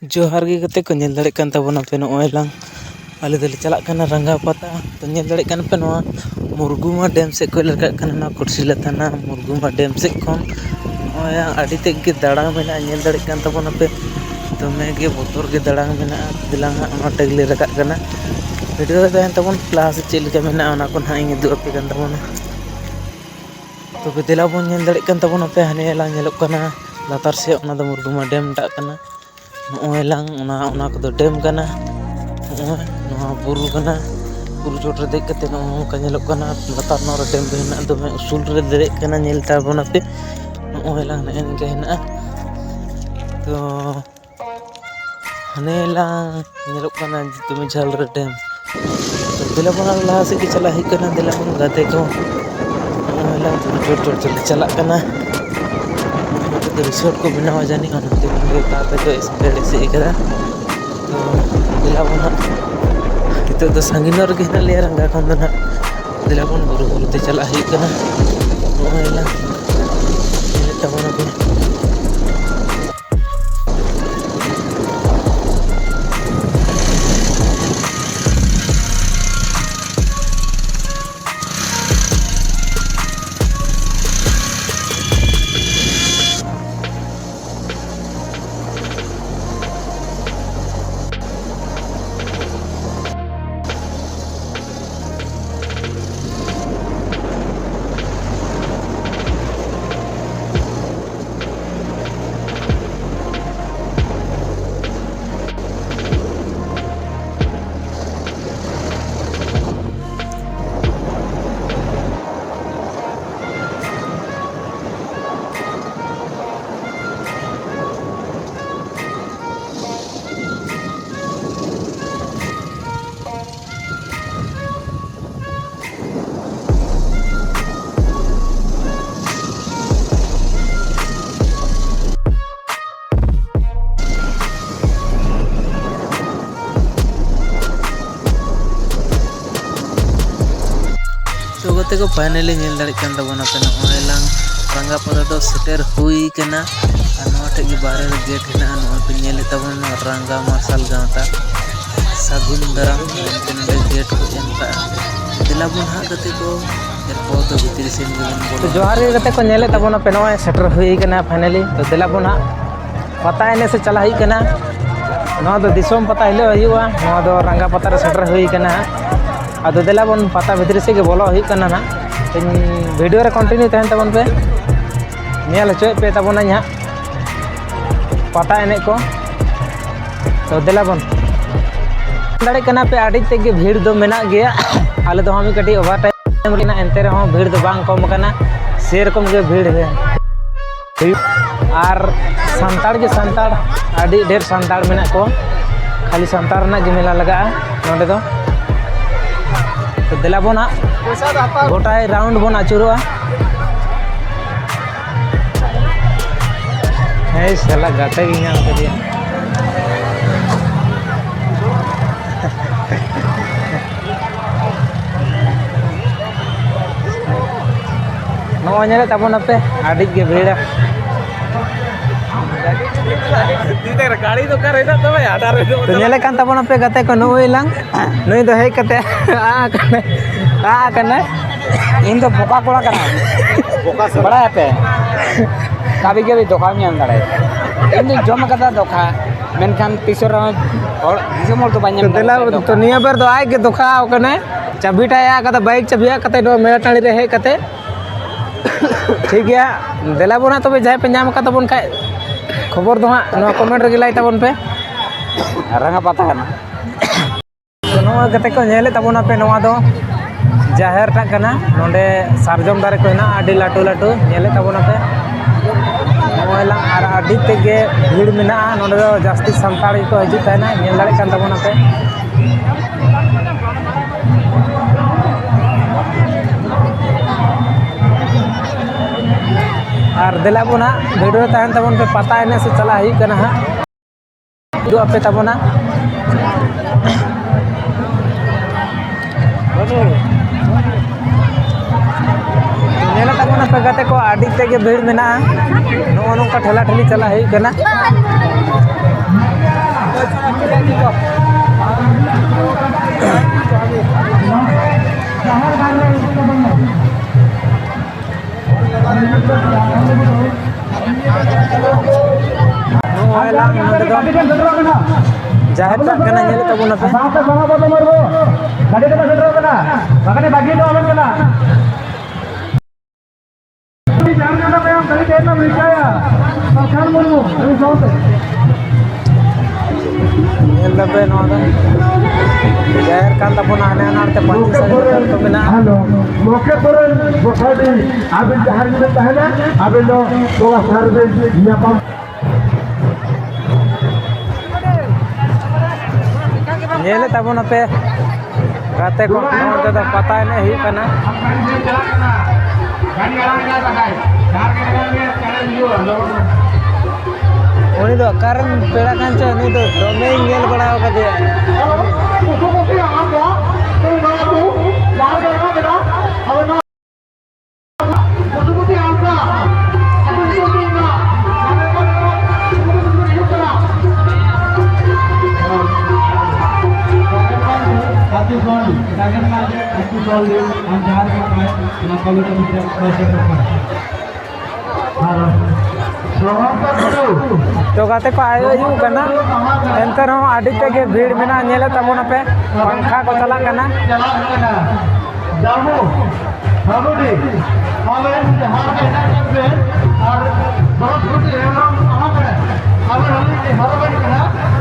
जोहार गे गते को नेल दाड़े कान ताबोना पे नोय लांग आले दले चलाक काना रंगा पाता तो नेल दाड़े कान पे नोआ मुरगुमा डैम से को लगा काना ना कुर्सीला थाना मुरगुमा डैम से कोन नोय आडी ते गे दाड़ा मेना नेल दाड़े कान ताबोना पे दमे गे बोतर गे दाड़ा मेना दिलांग ओना टेगले रका काना वीडियो ताहेन ताबोन प्लास चेल के मेना ओना कोन हाई दु अपे कान ताबोना तो दिला बोन नेल दाड़े कान ताबोना पे हने ला नेलक काना लातार से ओना दो मुरगुमा डैम टा काना नोय लांग ओना को दो डैम काना नोय नोआ बुरु काना बुरु चोट रे देख कते नो का नेलक काना लातार नो रे डैम बेना दमे उसूल रे देरे काना नेल ताबोना पे नोय लांग ने इनके हेना तो हने लांग नेलक काना दमे झाल रे डैम तो दिला बोना लहा से के चला ही काना दिला बोन गाते को नोय लांग बुरु चोट चले चला काना रिसोर्ट को बनावा जानी अनंत मंदिर ताते को स्पेड से एकरा तो दिला बोना इतो तो संगिनो रे गेना ले रंगा खन ना दिला बोन बुरु बुरु ते चला ही कना ओला ये तबना पे तो गते को फाइनली नेल दाड़े कान ताबोना पे नोय लांग रंगा पदा दो सेटर हुई कना नोटे के बारे रे गेट हेना नोय पे नेल ताबोना रंगा मार्शल गांता सागुन दराम ने गेट को एनता दिला बुन हा गते को एरपो तो भीतर से तो जोहार गे गते को नेले ताबोना पे नोय सेटर हुई कना फाइनली तो दिला बुन हा पता एने से चला ही कना नो दो दिसोम पता हिलो हुआ नो दो रंगा पता रे सेटर हुई कना आदो दिला बोन पता भीतर से के बोलो ही कना ना वीडियो रे कंटिन्यू तहन तबन पे नेल चोय पे तबोना न्या पता एने को तो दिला बोन दाड़े कना पे आडी ते के भीड़ दो मेना गया आले दो हमी कटी ओवर टाइम रेना एंते रे भीड़ दो बांग कम कना से रकम के भीड़ है आर संताड़ के संताड़ आडी ढेर संताड़ मेना को खाली संताड़ ना के मेला लगा नोंडे दो तो दिला बोना गोटाई राउंड बोन आचुरुआ है साला गाते की नाम कर दिया नो नेले ताबोना पे आडी के भीड़ गाड़ी तो कर रेना तबे आडा रे तो नेले कान ताबोना पे गाते को नोय लांग नोय दो हे कते आ कने इन तो बोका कोड़ा कना बोका से बड़ा पे काबी के भी धोखा में अंदर है इन जम कदा धोखा मेनखान तीसर और दिसमोर तो बान्यम दिला तो निया पर तो आए के धोखा कने चाबी टाया कदा बाइक चाबिया कते दो मेरा टाणी रे हे कते ठीक गया दिला बोना तबे जाय पे नाम का तबन का खबर दो हाँ कमेंट रे लाई तबन पे रंगा पता है तो नोआ गते को नेले तबोना पे नोआ दो जाहेर टा कना नोंडे सारजम दारे को हेना आडी लाटू लाटू नेले तबोना पे नोआ ला आर आडी तेगे भीड़ मेना नोंडे दो जास्ती संताड़ को हजू ताना नेल दारे कान तबोना पे और दिला बोना वीडियो तहन तबन पे पता एने से चला ही कना हा दो अपे तबोना नेला तबोना पे गते को आडी तेगे भीड़ मेना नो नोका ठेला ठेली चला ही कना Walang nonde do Jahat tak kena nyele tabun apa Nyel dape no ada Jahat kan tabun ane-ane arte panci sari to mena halo moke koren bokadi abin jahar ni tahana abin do bawa sarbe dia pam nyele tabun apa kate ko nonde do pata ne hi kana गाड़ी आराम से लगाए चार के लगा में चले लियो उनी दो कारण पेड़ा कांचा नी दो दोमे इंगेल बड़ा का दे तो गाते को आयो यू कना एंतर हो आदि के भीड़ में ना नेले तबोन पे पंखा को चला कना जामो हाबुडी हमें हां के और बहुत कुछ है हम पे अब हम हर बार कना